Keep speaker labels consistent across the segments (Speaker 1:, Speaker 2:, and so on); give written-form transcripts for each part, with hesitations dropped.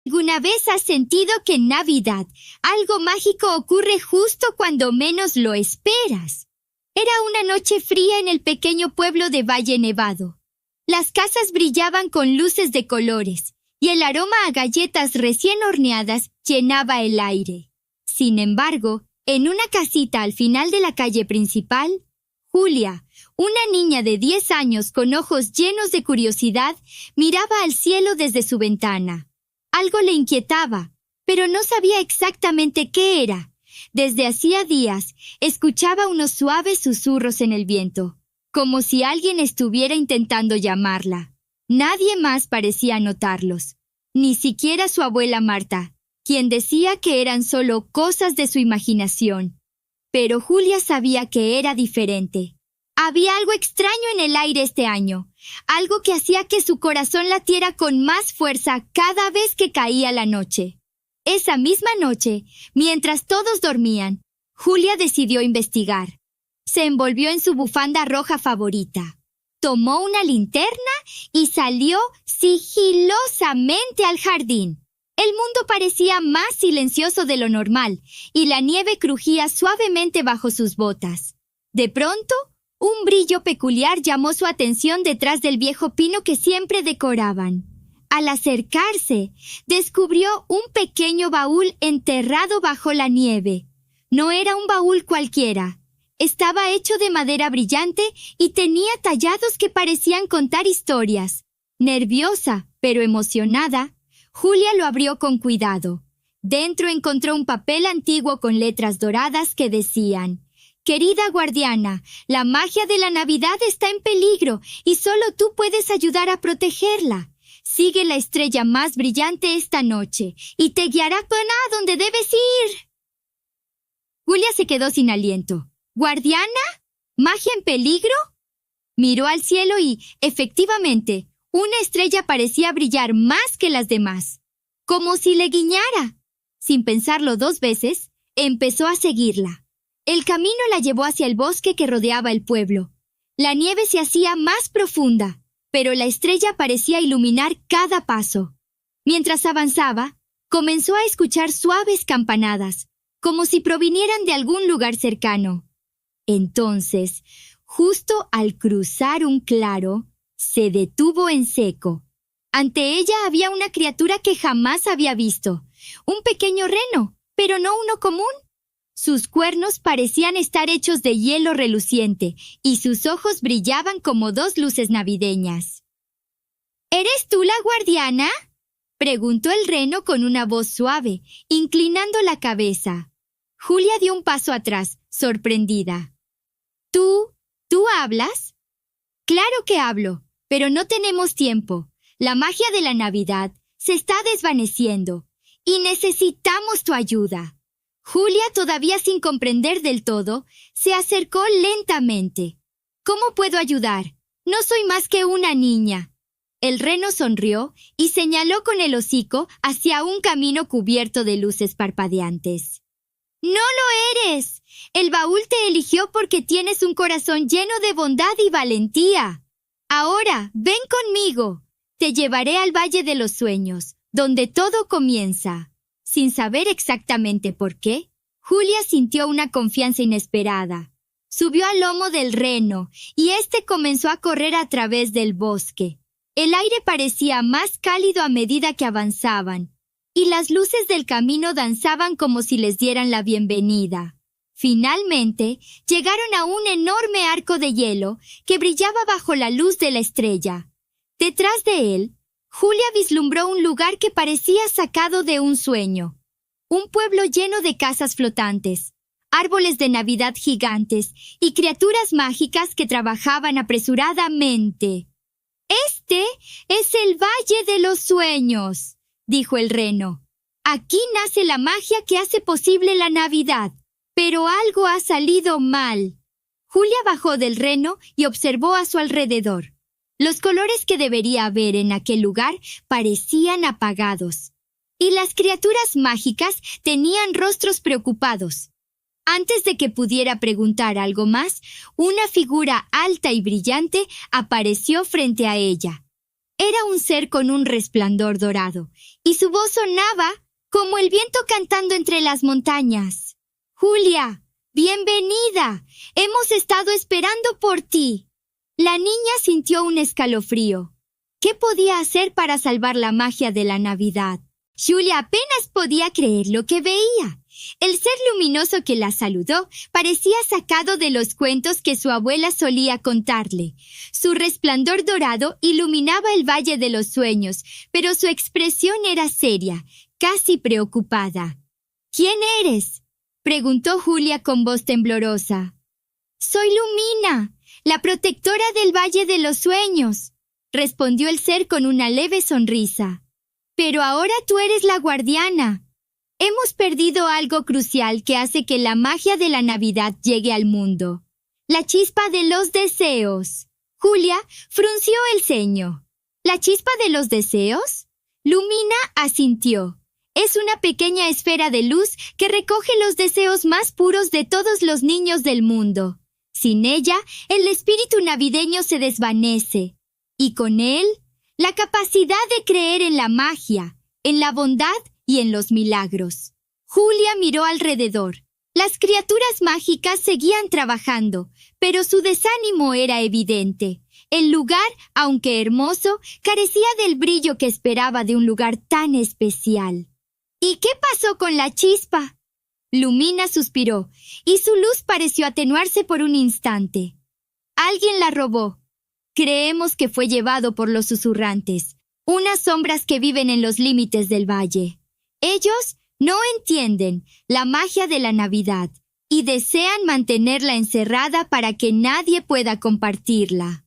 Speaker 1: ¿Alguna vez has sentido que en Navidad algo mágico ocurre justo cuando menos lo esperas? Era una noche fría en el pequeño pueblo de Valle Nevado. Las casas brillaban con luces de colores y el aroma a galletas recién horneadas llenaba el aire. Sin embargo, en una casita al final de la calle principal, Julia, una niña de 10 años con ojos llenos de curiosidad, miraba al cielo desde su ventana. Algo le inquietaba, pero no sabía exactamente qué era. Desde hacía días, escuchaba unos suaves susurros en el viento, como si alguien estuviera intentando llamarla. Nadie más parecía notarlos, ni siquiera su abuela Marta, quien decía que eran solo cosas de su imaginación. Pero Julia sabía que era diferente. Había algo extraño en el aire este año, algo que hacía que su corazón latiera con más fuerza cada vez que caía la noche. Esa misma noche, mientras todos dormían, Julia decidió investigar. Se envolvió en su bufanda roja favorita, tomó una linterna y salió sigilosamente al jardín. El mundo parecía más silencioso de lo normal y la nieve crujía suavemente bajo sus botas. De pronto, un brillo peculiar llamó su atención detrás del viejo pino que siempre decoraban. Al acercarse, descubrió un pequeño baúl enterrado bajo la nieve. No era un baúl cualquiera. Estaba hecho de madera brillante y tenía tallados que parecían contar historias. Nerviosa, pero emocionada, Julia lo abrió con cuidado. Dentro encontró un papel antiguo con letras doradas que decían: «Querida guardiana, la magia de la Navidad está en peligro y solo tú puedes ayudar a protegerla. Sigue la estrella más brillante esta noche y te guiará a donde debes ir». Julia se quedó sin aliento. ¿Guardiana? ¿Magia en peligro? Miró al cielo y, efectivamente, una estrella parecía brillar más que las demás, como si le guiñara. Sin pensarlo 2 veces, empezó a seguirla. El camino la llevó hacia el bosque que rodeaba el pueblo. La nieve se hacía más profunda, pero la estrella parecía iluminar cada paso. Mientras avanzaba, comenzó a escuchar suaves campanadas, como si provinieran de algún lugar cercano. Entonces, justo al cruzar un claro, se detuvo en seco. Ante ella había una criatura que jamás había visto, un pequeño reno, pero no uno común. Sus cuernos parecían estar hechos de hielo reluciente y sus ojos brillaban como 2 luces navideñas. ¿Eres tú la guardiana?, preguntó el reno con una voz suave, inclinando la cabeza. Julia dio un paso atrás, sorprendida. ¿Tú hablas? Claro que hablo, pero no tenemos tiempo. La magia de la Navidad se está desvaneciendo y necesitamos tu ayuda. Julia, todavía sin comprender del todo, se acercó lentamente. ¿Cómo puedo ayudar? No soy más que una niña. El reno sonrió y señaló con el hocico hacia un camino cubierto de luces parpadeantes. ¡No lo eres! El baúl te eligió porque tienes un corazón lleno de bondad y valentía. Ahora, ven conmigo. Te llevaré al Valle de los Sueños, donde todo comienza. Sin saber exactamente por qué, Julia sintió una confianza inesperada. Subió al lomo del reno y éste comenzó a correr a través del bosque. El aire parecía más cálido a medida que avanzaban, y las luces del camino danzaban como si les dieran la bienvenida. Finalmente, llegaron a un enorme arco de hielo que brillaba bajo la luz de la estrella. Detrás de él, Julia vislumbró un lugar que parecía sacado de un sueño. Un pueblo lleno de casas flotantes, árboles de Navidad gigantes y criaturas mágicas que trabajaban apresuradamente. «Este es el Valle de los Sueños», dijo el reno. «Aquí nace la magia que hace posible la Navidad. Pero algo ha salido mal». Julia bajó del reno y observó a su alrededor. Los colores que debería haber en aquel lugar parecían apagados, y las criaturas mágicas tenían rostros preocupados. Antes de que pudiera preguntar algo más, una figura alta y brillante apareció frente a ella. Era un ser con un resplandor dorado, y su voz sonaba como el viento cantando entre las montañas. «Julia, bienvenida. Hemos estado esperando por ti». La niña sintió un escalofrío. ¿Qué podía hacer para salvar la magia de la Navidad? Julia apenas podía creer lo que veía. El ser luminoso que la saludó parecía sacado de los cuentos que su abuela solía contarle. Su resplandor dorado iluminaba el Valle de los Sueños, pero su expresión era seria, casi preocupada. «¿Quién eres?», preguntó Julia con voz temblorosa. «Soy Lumina, la protectora del Valle de los Sueños», respondió el ser con una leve sonrisa. «Pero ahora tú eres la guardiana. Hemos perdido algo crucial que hace que la magia de la Navidad llegue al mundo. La chispa de los deseos». Julia frunció el ceño. ¿La chispa de los deseos? Lumina asintió. Es una pequeña esfera de luz que recoge los deseos más puros de todos los niños del mundo. Sin ella, el espíritu navideño se desvanece. Y con él, la capacidad de creer en la magia, en la bondad y en los milagros. Julia miró alrededor. Las criaturas mágicas seguían trabajando, pero su desánimo era evidente. El lugar, aunque hermoso, carecía del brillo que esperaba de un lugar tan especial. ¿Y qué pasó con la chispa? Lumina suspiró, y su luz pareció atenuarse por un instante. Alguien la robó. Creemos que fue llevado por los susurrantes, unas sombras que viven en los límites del valle. Ellos no entienden la magia de la Navidad y desean mantenerla encerrada para que nadie pueda compartirla.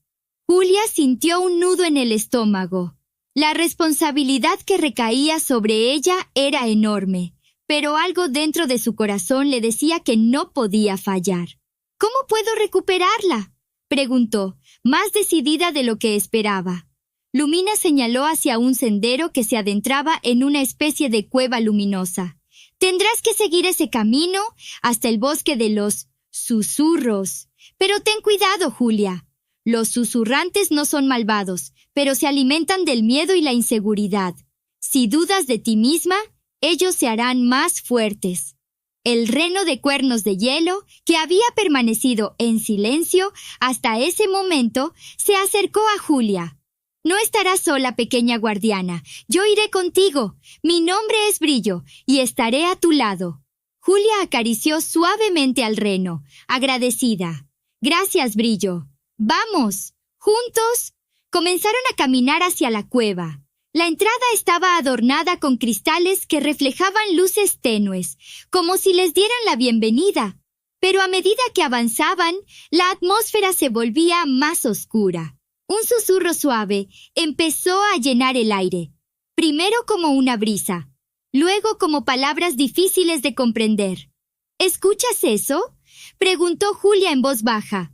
Speaker 1: Julia sintió un nudo en el estómago. La responsabilidad que recaía sobre ella era enorme, pero algo dentro de su corazón le decía que no podía fallar. ¿Cómo puedo recuperarla?, preguntó, más decidida de lo que esperaba. Lumina señaló hacia un sendero que se adentraba en una especie de cueva luminosa. Tendrás que seguir ese camino hasta el bosque de los susurros. Pero ten cuidado, Julia. Los susurrantes no son malvados, pero se alimentan del miedo y la inseguridad. Si dudas de ti misma, ellos se harán más fuertes. El reno de cuernos de hielo, que había permanecido en silencio hasta ese momento, se acercó a Julia. «No estarás sola, pequeña guardiana. Yo iré contigo. Mi nombre es Brillo, y estaré a tu lado». Julia acarició suavemente al reno, agradecida. «Gracias, Brillo. Vamos». Juntos, comenzaron a caminar hacia la cueva. La entrada estaba adornada con cristales que reflejaban luces tenues, como si les dieran la bienvenida. Pero a medida que avanzaban, la atmósfera se volvía más oscura. Un susurro suave empezó a llenar el aire, primero como una brisa, luego como palabras difíciles de comprender. «¿Escuchas eso?», preguntó Julia en voz baja.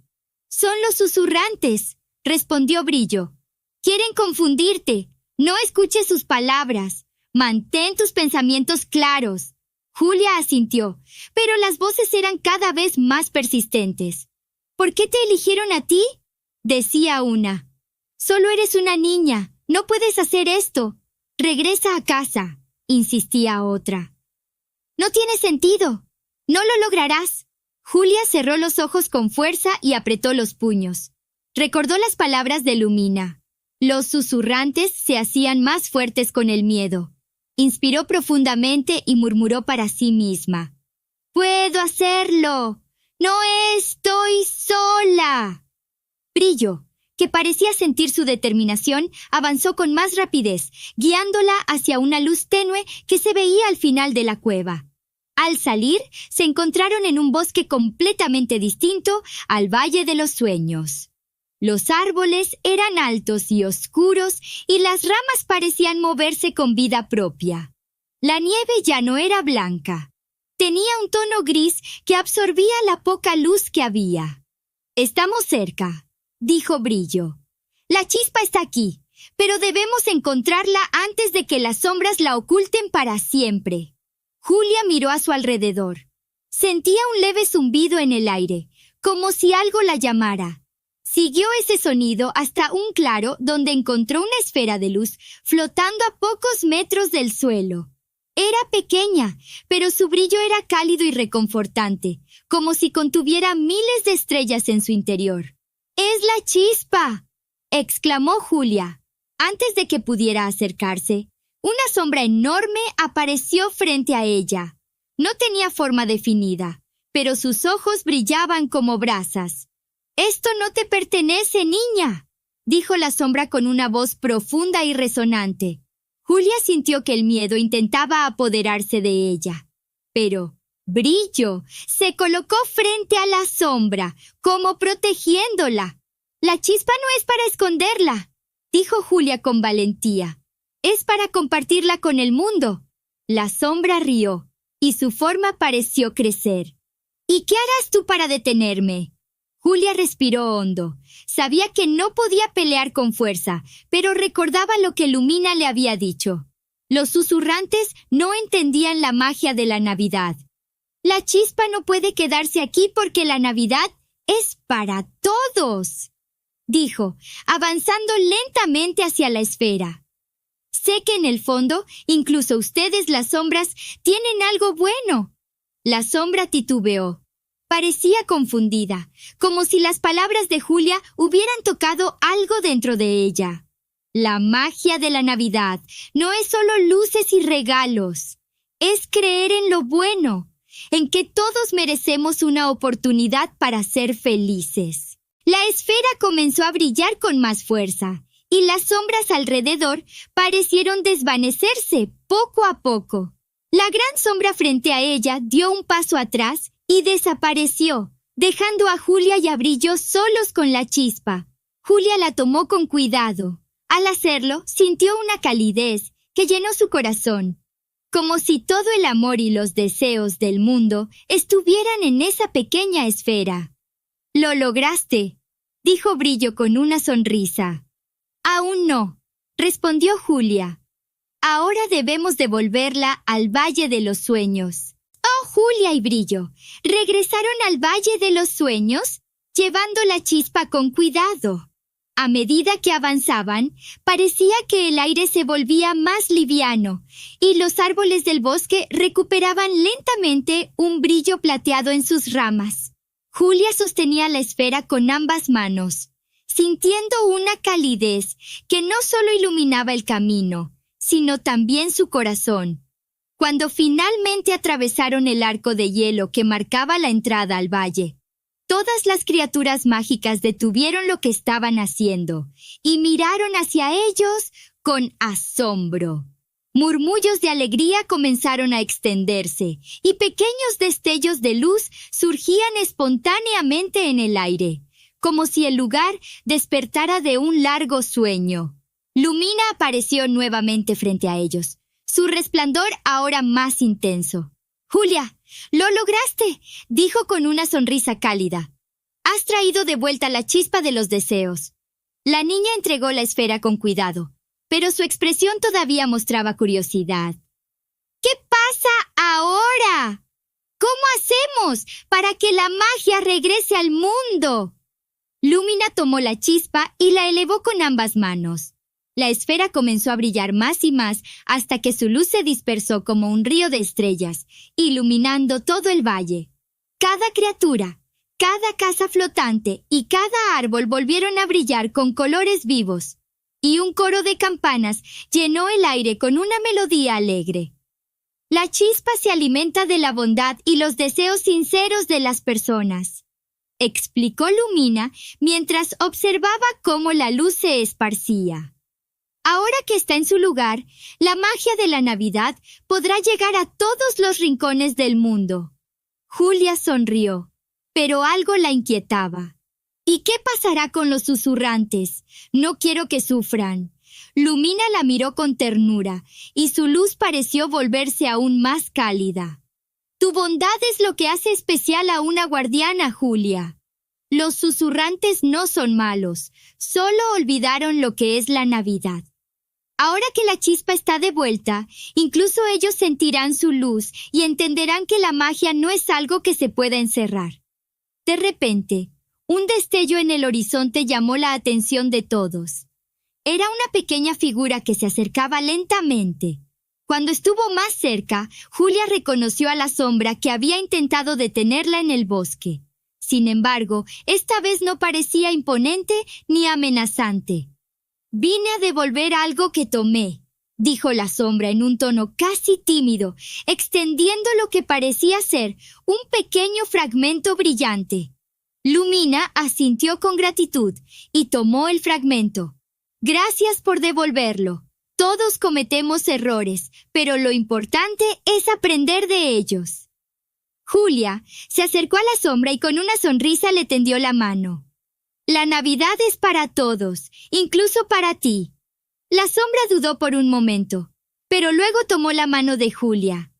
Speaker 1: «Son los susurrantes», respondió Brillo. «Quieren confundirte. No escuches sus palabras. Mantén tus pensamientos claros». Julia asintió, pero las voces eran cada vez más persistentes. «¿Por qué te eligieron a ti?», decía una. «Solo eres una niña. No puedes hacer esto. Regresa a casa», insistía otra. «No tiene sentido. No lo lograrás». Julia cerró los ojos con fuerza y apretó los puños. Recordó las palabras de Lumina. Los susurrantes se hacían más fuertes con el miedo. Inspiró profundamente y murmuró para sí misma. «¡Puedo hacerlo! ¡No estoy sola!». Brillo, que parecía sentir su determinación, avanzó con más rapidez, guiándola hacia una luz tenue que se veía al final de la cueva. Al salir, se encontraron en un bosque completamente distinto al Valle de los Sueños. Los árboles eran altos y oscuros y las ramas parecían moverse con vida propia. La nieve ya no era blanca. Tenía un tono gris que absorbía la poca luz que había. «Estamos cerca», dijo Brillo. «La chispa está aquí, pero debemos encontrarla antes de que las sombras la oculten para siempre». Julia miró a su alrededor. Sentía un leve zumbido en el aire, como si algo la llamara. Siguió ese sonido hasta un claro donde encontró una esfera de luz flotando a pocos metros del suelo. Era pequeña, pero su brillo era cálido y reconfortante, como si contuviera miles de estrellas en su interior. ¡Es la chispa!, exclamó Julia. Antes de que pudiera acercarse, una sombra enorme apareció frente a ella. No tenía forma definida, pero sus ojos brillaban como brasas. «Esto no te pertenece, niña», dijo la sombra con una voz profunda y resonante. Julia sintió que el miedo intentaba apoderarse de ella. Pero Brillo se colocó frente a la sombra, como protegiéndola. «La chispa no es para esconderla», dijo Julia con valentía. «Es para compartirla con el mundo». La sombra rió, y su forma pareció crecer. «¿Y qué harás tú para detenerme?». Julia respiró hondo. Sabía que no podía pelear con fuerza, pero recordaba lo que Lumina le había dicho. Los susurrantes no entendían la magia de la Navidad. «La chispa no puede quedarse aquí porque la Navidad es para todos», dijo, avanzando lentamente hacia la esfera. «Sé que en el fondo, incluso ustedes, las sombras, tienen algo bueno». La sombra titubeó. Parecía confundida, como si las palabras de Julia hubieran tocado algo dentro de ella. La magia de la Navidad no es solo luces y regalos. Es creer en lo bueno, en que todos merecemos una oportunidad para ser felices. La esfera comenzó a brillar con más fuerza, y las sombras alrededor parecieron desvanecerse poco a poco. La gran sombra frente a ella dio un paso atrás y desapareció, dejando a Julia y a Brillo solos con la chispa. Julia la tomó con cuidado. Al hacerlo, sintió una calidez que llenó su corazón, como si todo el amor y los deseos del mundo estuvieran en esa pequeña esfera. «Lo lograste», dijo Brillo con una sonrisa. «Aún no», respondió Julia. «Ahora debemos devolverla al Valle de los Sueños». «Oh, Julia y Brillo, ¿regresaron al Valle de los Sueños?» llevando la chispa con cuidado. A medida que avanzaban, parecía que el aire se volvía más liviano, y los árboles del bosque recuperaban lentamente un brillo plateado en sus ramas. Julia sostenía la esfera con ambas manos, sintiendo una calidez que no solo iluminaba el camino, sino también su corazón. Cuando finalmente atravesaron el arco de hielo que marcaba la entrada al valle, todas las criaturas mágicas detuvieron lo que estaban haciendo y miraron hacia ellos con asombro. Murmullos de alegría comenzaron a extenderse y pequeños destellos de luz surgían espontáneamente en el aire, como si el lugar despertara de un largo sueño. Lumina apareció nuevamente frente a ellos, su resplandor ahora más intenso. «Julia, lo lograste», dijo con una sonrisa cálida. «Has traído de vuelta la chispa de los deseos». La niña entregó la esfera con cuidado, pero su expresión todavía mostraba curiosidad. «¿Qué pasa ahora? ¿Cómo hacemos para que la magia regrese al mundo?» Lumina tomó la chispa y la elevó con ambas manos. La esfera comenzó a brillar más y más hasta que su luz se dispersó como un río de estrellas, iluminando todo el valle. Cada criatura, cada casa flotante y cada árbol volvieron a brillar con colores vivos, y un coro de campanas llenó el aire con una melodía alegre. La chispa se alimenta de la bondad y los deseos sinceros de las personas, explicó Lumina mientras observaba cómo la luz se esparcía. Ahora que está en su lugar, la magia de la Navidad podrá llegar a todos los rincones del mundo. Julia sonrió, pero algo la inquietaba. ¿Y qué pasará con los susurrantes? No quiero que sufran. Lumina la miró con ternura, y su luz pareció volverse aún más cálida. Tu bondad es lo que hace especial a una guardiana, Julia. Los susurrantes no son malos, solo olvidaron lo que es la Navidad. Ahora que la chispa está de vuelta, incluso ellos sentirán su luz y entenderán que la magia no es algo que se pueda encerrar. De repente, Un destello en el horizonte llamó la atención de todos. Era una pequeña figura que se acercaba lentamente. Cuando estuvo más cerca, Julia reconoció a la sombra que había intentado detenerla en el bosque. Sin embargo, esta vez no parecía imponente ni amenazante. «Vine a devolver algo que tomé», dijo la sombra en un tono casi tímido, extendiendo lo que parecía ser un pequeño fragmento brillante. Lumina asintió con gratitud y tomó el fragmento. «Gracias por devolverlo. Todos cometemos errores, pero lo importante es aprender de ellos». Julia se acercó a la sombra y con una sonrisa le tendió la mano. «La Navidad es para todos, incluso para ti». La sombra dudó por un momento, pero luego tomó la mano de Julia.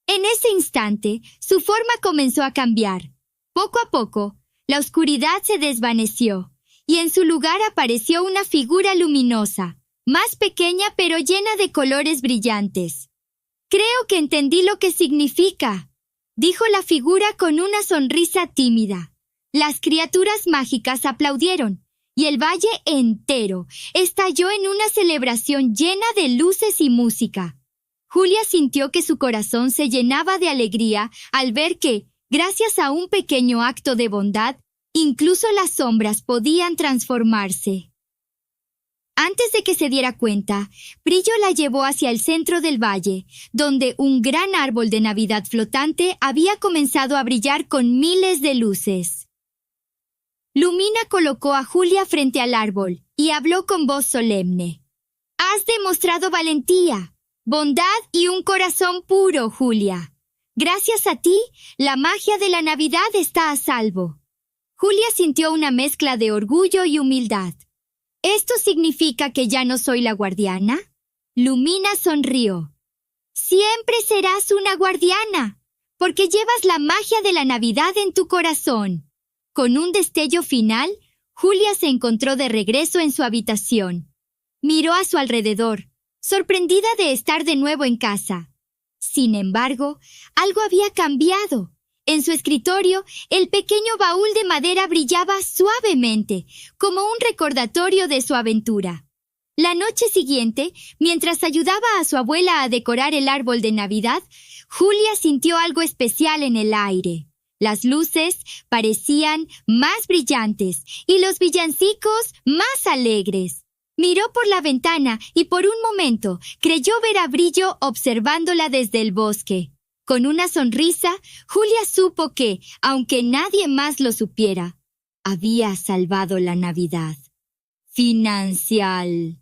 Speaker 1: En ese instante, su forma comenzó a cambiar. Poco a poco, la oscuridad se desvaneció, y en su lugar apareció una figura luminosa, más pequeña pero llena de colores brillantes. «Creo que entendí lo que significa», dijo la figura con una sonrisa tímida. Las criaturas mágicas aplaudieron, y el valle entero estalló en una celebración llena de luces y música. Julia sintió que su corazón se llenaba de alegría al ver que, gracias a un pequeño acto de bondad, incluso las sombras podían transformarse. Antes de que se diera cuenta, Brillo la llevó hacia el centro del valle, donde un gran árbol de Navidad flotante había comenzado a brillar con miles de luces. Lumina colocó a Julia frente al árbol y habló con voz solemne. «Has demostrado valentía, bondad y un corazón puro, Julia. Gracias a ti, la magia de la Navidad está a salvo». Julia sintió una mezcla de orgullo y humildad. «¿Esto significa que ya no soy la guardiana?» Lumina sonrió. «Siempre serás una guardiana, porque llevas la magia de la Navidad en tu corazón». Con un destello final, Julia se encontró de regreso en su habitación. Miró a su alrededor, sorprendida de estar de nuevo en casa. Sin embargo, algo había cambiado. En su escritorio, el pequeño baúl de madera brillaba suavemente, como un recordatorio de su aventura. La noche siguiente, mientras ayudaba a su abuela a decorar el árbol de Navidad, Julia sintió algo especial en el aire. Las luces parecían más brillantes y los villancicos más alegres. Miró por la ventana y por un momento creyó ver a Brillo observándola desde el bosque. Con una sonrisa, Julia supo que, aunque nadie más lo supiera, había salvado la Navidad. Financial.